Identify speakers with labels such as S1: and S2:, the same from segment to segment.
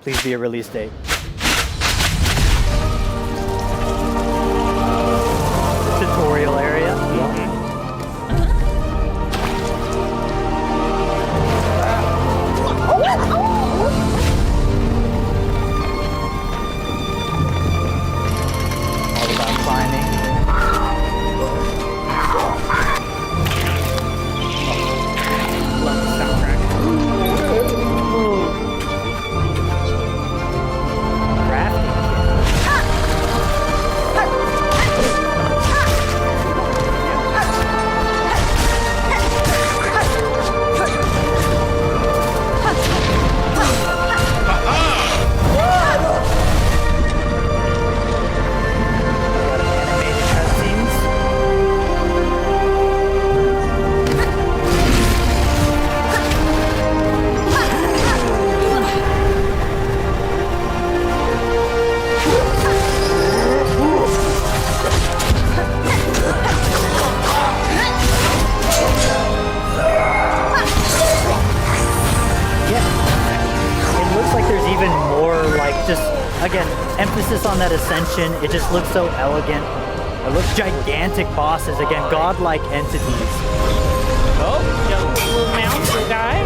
S1: please be a release date. Tutorial area. All about climbing.
S2: Love the soundtrack.
S1: Crafting animated cutscenes. It looks like there's even more, like, just, again, emphasis on that ascension. It just looks so elegant. It looks gigantic bosses, again, godlike entities.
S2: Oh, little mouse, little guy.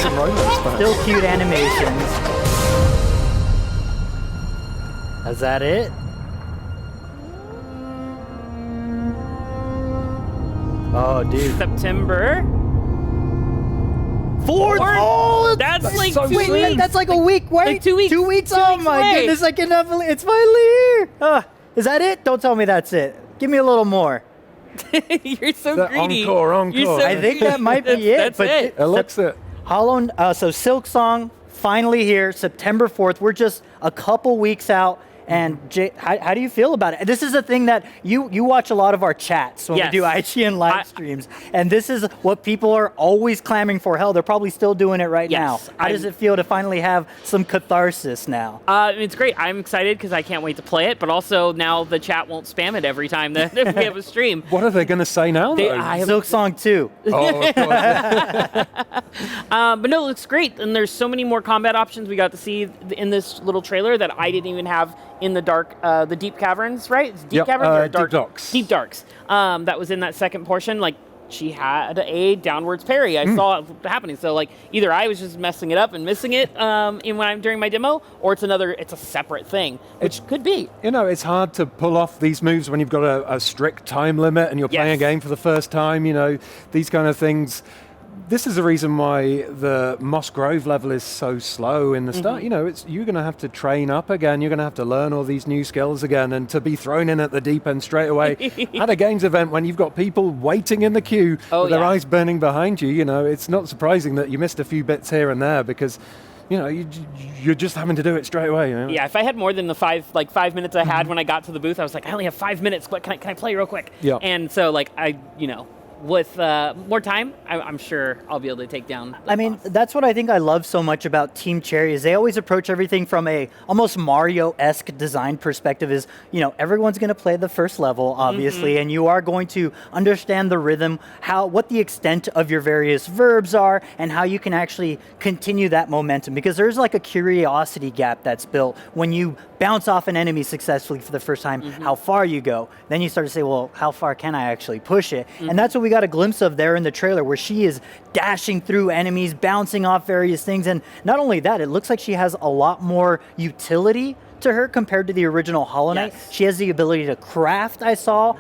S3: Some romance behind
S1: Still cute animations. Is that it? Oh, dude.
S2: September.
S1: 4th? Oh,
S2: That's like
S3: so
S2: 2
S1: wait,
S2: weeks.
S1: that's like a week, wait.
S2: Like 2 weeks.
S1: 2 weeks?
S2: 2
S1: Oh
S2: weeks
S1: my
S2: away.
S1: goodness, I cannot believe it's finally here. Is that it? Don't tell me that's it. Give me a little more.
S2: You're so
S3: The
S2: greedy.
S3: encore.
S2: You're so
S1: I think that might be
S2: greedy.
S1: it.
S2: That's
S1: but
S2: it.
S3: It looks it.
S1: So Silksong finally here, September 4th. We're just a couple weeks out. And Jay, how do you feel about it? This is a thing that you watch a lot of our chats when
S2: Yes.
S1: we do IGN live streams, and this is what people are always clamoring for. Hell, they're probably still doing it right
S2: Yes,
S1: now. How does it feel to finally have some catharsis now?
S2: It's great. I'm excited because I can't wait to play it, but also now the chat won't spam it every time that we have a stream.
S3: What are they going to say now, though?
S1: Silksong 2.
S3: Oh, of course.
S2: But no, it looks great, and there's so many more combat options we got to see in this little trailer that I didn't even have in the dark, the deep caverns, right? It's deep
S3: Yep,
S2: caverns or
S3: deep
S2: dark?
S3: darks.
S2: Deep darks. That was in that second portion. Like, she had a downwards parry. I saw it happening. So, like, either I was just messing it up and missing it during my demo, or it's a separate thing, which could be.
S3: You know, it's hard to pull off these moves when you've got a strict time limit and you're playing a
S2: Yes.
S3: game for the first time. You know, these kind of things. This is the reason why the Moss Grove level is so slow in the start. You know, you're going to have to train up again. You're going to have to learn all these new skills again, and to be thrown in at the deep end straight away at a games event when you've got people waiting in the queue with their eyes burning behind you. You know, it's not surprising that you missed a few bits here and there because, you know, you're just having to do it straight away. You know?
S2: Yeah, if I had more than the 5 minutes I had when I got to the booth, I was like, I only have 5 minutes. What can I play real quick?
S3: Yeah.
S2: And so, like, with more time, I'm sure I'll be able to take down the
S1: I mean,
S2: boss.
S1: that's what I think I love so much about Team Cherry is they always approach everything from a almost Mario-esque design perspective is, you know, everyone's going to play the first level, obviously, and you are going to understand the rhythm, what the extent of your various verbs are, and how you can actually continue that momentum. Because there's like a curiosity gap that's built when you bounce off an enemy successfully for the first time, how far you go. Then you start to say, well, how far can I actually push it? And that's what we got a glimpse of there in the trailer, where she is dashing through enemies, bouncing off various things. And not only that, it looks like she has a lot more utility to her compared to the original Hollow Knight.
S2: Yes.
S1: She has the ability to craft, I saw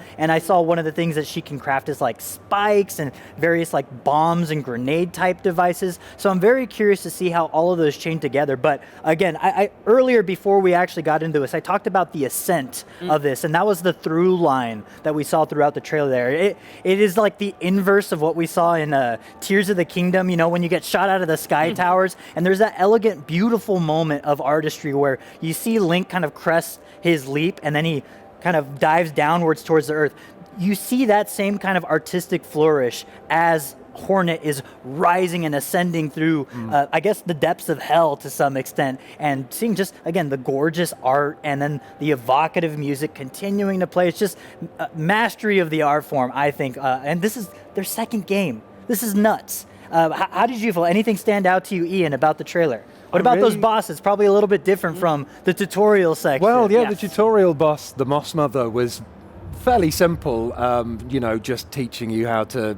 S1: one of the things that she can craft is like spikes and various like bombs and grenade type devices. So I'm very curious to see how all of those chain together. But again, I earlier before we actually got into this, I talked about the ascent of this, and that was the through line that we saw throughout the trailer there. It is like the inverse of what we saw in Tears of the Kingdom, you know, when you get shot out of the sky towers, and there's that elegant, beautiful moment of artistry where you see Link kind of crests his leap and then he kind of dives downwards towards the earth. You see that same kind of artistic flourish as Hornet is rising and ascending through, I guess, the depths of hell to some extent, and seeing just, again, the gorgeous art and then the evocative music continuing to play. It's just mastery of the art form, I think. And this is their second game. This is nuts. How did you feel? Anything stand out to you, Ian, about the trailer? What about those bosses? Probably a little bit different from the tutorial section.
S3: Well, yeah,
S2: Yes.
S3: the tutorial boss, the Moss Mother, was fairly simple. Just teaching you how to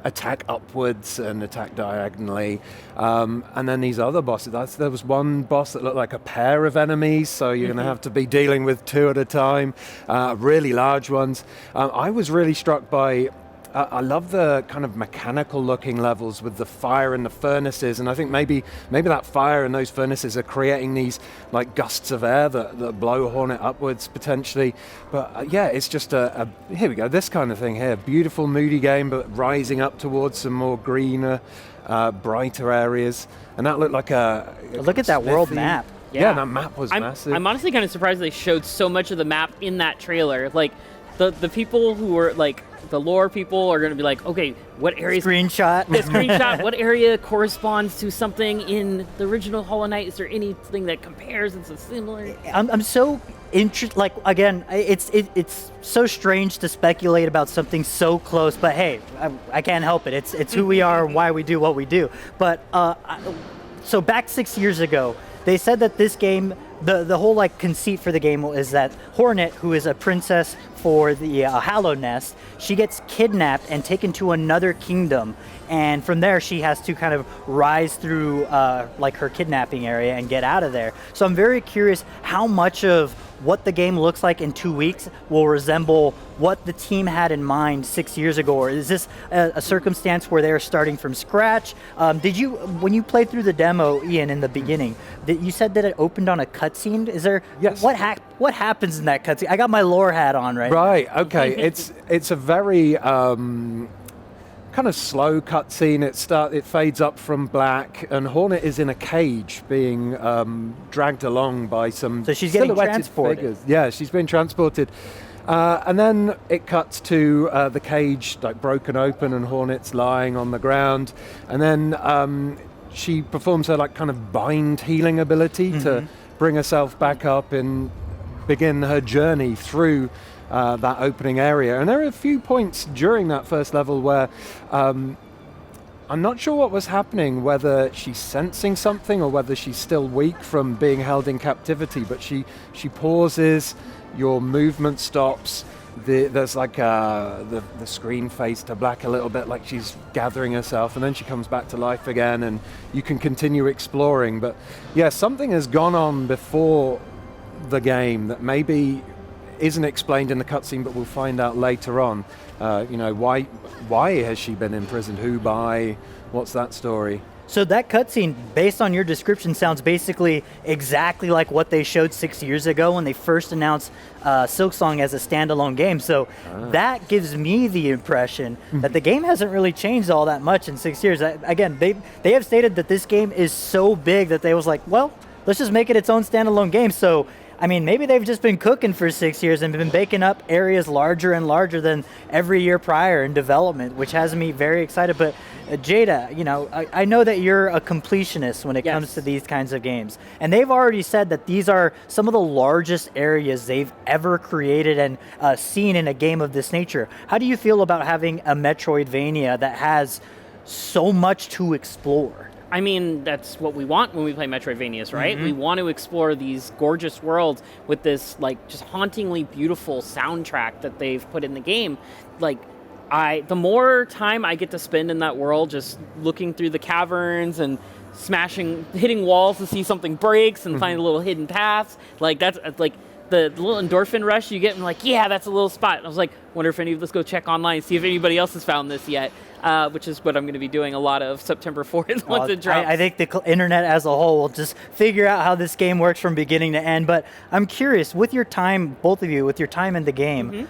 S3: attack upwards and attack diagonally. And then these other bosses, there was one boss that looked like a pair of enemies, so you're going to have to be dealing with two at a time, really large ones. I was really struck by I love the kind of mechanical looking levels with the fire and the furnaces, and I think maybe that fire and those furnaces are creating these like gusts of air that blow Hornet upwards potentially. But it's just here we go, this kind of thing here. Beautiful moody game, but rising up towards some more greener, brighter areas. And that looked like
S1: Look at that world map.
S3: Yeah, that map was massive.
S2: I'm honestly kind of surprised they showed so much of the map in that trailer. Like, the people who were like the lore people are going to be like, okay, what area?
S1: Screenshot.
S2: The screenshot. What area corresponds to something in the original Hollow Knight? Is there anything that compares and so similar?
S1: I'm so interested. Like, again, it's so strange to speculate about something so close. But hey, I can't help it. It's who we are and why we do what we do. But so back 6 years ago, they said that this game, the whole like conceit for the game is that Hornet, who is a princess for the Hallow Nest, she gets kidnapped and taken to another kingdom, and from there she has to kind of rise through like her kidnapping area and get out of there. So I'm very curious how much of what the game looks like in 2 weeks will resemble what the team had in mind 6 years ago, or is this a circumstance where they're starting from scratch? When you played through the demo, Ian, in the beginning, you said that it opened on a cutscene? Is there,
S3: yes.
S1: What happens in that cutscene? I got my lore hat on right
S3: Right, okay. It's a very kind of slow cutscene. It fades up from black, and Hornet is in a cage being dragged along by some
S1: So she's getting
S3: silhouetted
S1: transported.
S3: figures. Yeah, she's being transported. And then it cuts to the cage like broken open and Hornet's lying on the ground. And then she performs her like kind of bind healing ability to bring herself back up and begin her journey through that opening area. And there are a few points during that first level where I'm not sure what was happening, whether she's sensing something or whether she's still weak from being held in captivity, but she pauses, your movement stops, there's like the screen fades to black a little bit, like she's gathering herself, and then she comes back to life again, and you can continue exploring. But yeah, something has gone on before the game that maybe isn't explained in the cutscene, but we'll find out later on. Why has she been imprisoned? Who by? What's that story?
S1: So that cutscene, based on your description, sounds basically exactly like what they showed 6 years ago when they first announced Silksong as a standalone game. So that gives me the impression that the game hasn't really changed all that much in 6 years. Again, they have stated that this game is so big that they was like, well, let's just make it its own standalone game. So I mean, maybe they've just been cooking for 6 years and been baking up areas larger and larger than every year prior in development, which has me very excited. But Jada, I know that you're a completionist when it comes to these kinds of games. And they've already said that these are some of the largest areas they've ever created and seen in a game of this nature. How do you feel about having a Metroidvania that has so much to explore?
S2: I mean, that's what we want when we play Metroidvanias, right? We want to explore these gorgeous worlds with this, like, just hauntingly beautiful soundtrack that they've put in the game. Like, the more time I get to spend in that world, just looking through the caverns and hitting walls to see something breaks and find little hidden paths, like, that's, like, the little endorphin rush you get, and like, yeah, that's a little spot. And I was like, wonder if any of us go check online, see if anybody else has found this yet, which is what I'm going to be doing a lot of September 4th once it drops.
S1: I think the internet as a whole will just figure out how this game works from beginning to end. But I'm curious, with your time, both of you, with your time in the game,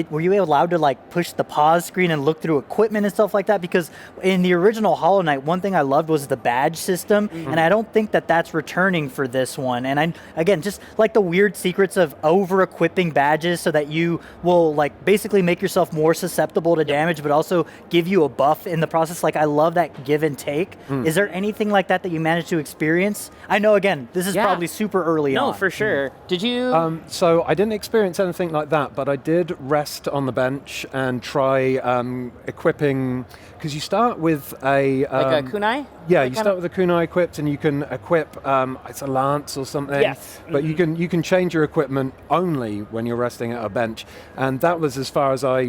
S1: were you allowed to like push the pause screen and look through equipment and stuff like that? Because in the original Hollow Knight, one thing I loved was the badge system, and I don't think that that's returning for this one. And again, just like the weird secrets of over-equipping badges so that you will like basically make yourself more susceptible to damage, but also give you a buff in the process. Like, I love that give and take. Is there anything like that you managed to experience? I know, again, this is probably super early on.
S2: No, for sure. Did you?
S3: So I didn't experience anything like that, but I did rest rest on the bench and try equipping, because you start with a...
S2: like a kunai?
S3: Yeah,
S2: That
S3: you
S2: kind
S3: start with a kunai equipped, and you can equip, it's a lance or something.
S2: Yes.
S3: But you can change your equipment only when you're resting at a bench. And that was as far as I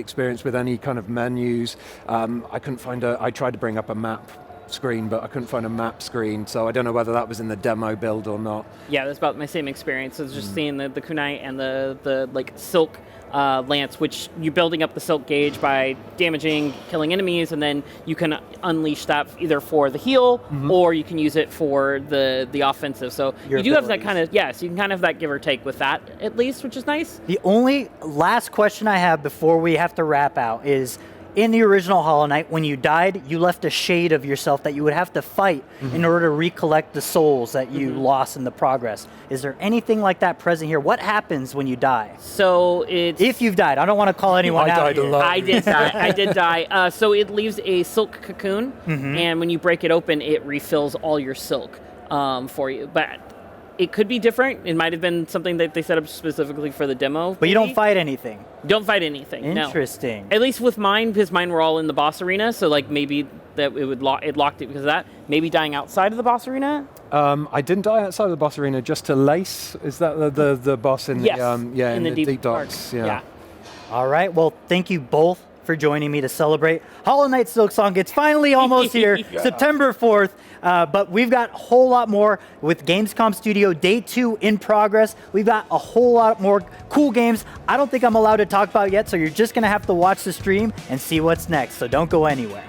S3: experienced with any kind of menus. I couldn't find I tried to bring up a map screen, but I couldn't find a map screen, so I don't know whether that was in the demo build or not.
S2: Yeah, that's about my same experience. I was just seeing the kunai and the like silk lance, which you're building up the silk gauge by damaging, killing enemies, and then you can unleash that either for the heal or you can use it for the offensive. So
S1: Your
S2: you do have that
S1: abilities.
S2: kind of, yes, you can kind of have that give or take with that at least, which is nice.
S1: The only last question I have before we have to wrap out is, in the original Hollow Knight, when you died, you left a shade of yourself that you would have to fight in order to recollect the souls that you lost in the progress. Is there anything like that present here? What happens when you die?
S2: So it's...
S1: If you've died, I don't want to call anyone
S3: I
S1: out
S3: died
S1: here.
S3: alone.
S2: I did die. I did die. So it leaves a silk cocoon, and when you break it open, it refills all your silk for you. But it could be different. It might have been something that they set up specifically for the demo.
S1: But you don't
S2: maybe.
S1: fight anything.
S2: Don't fight anything. No.
S1: Interesting.
S2: At least with mine, because mine were all in the boss arena. So like maybe that it locked it because of that. Maybe dying outside of the boss arena.
S3: I didn't die outside of the boss arena, just to Lace. Is that the boss in
S2: Yes.
S3: in the deep docks?
S2: Dark. Yeah.
S1: All right. Well, thank you both for joining me to celebrate Hollow Knight Silksong. It's finally almost here, September 4th. But we've got a whole lot more with Gamescom Studio Day 2 in progress. We've got a whole lot more cool games I don't think I'm allowed to talk about yet, so you're just going to have to watch the stream and see what's next. So don't go anywhere.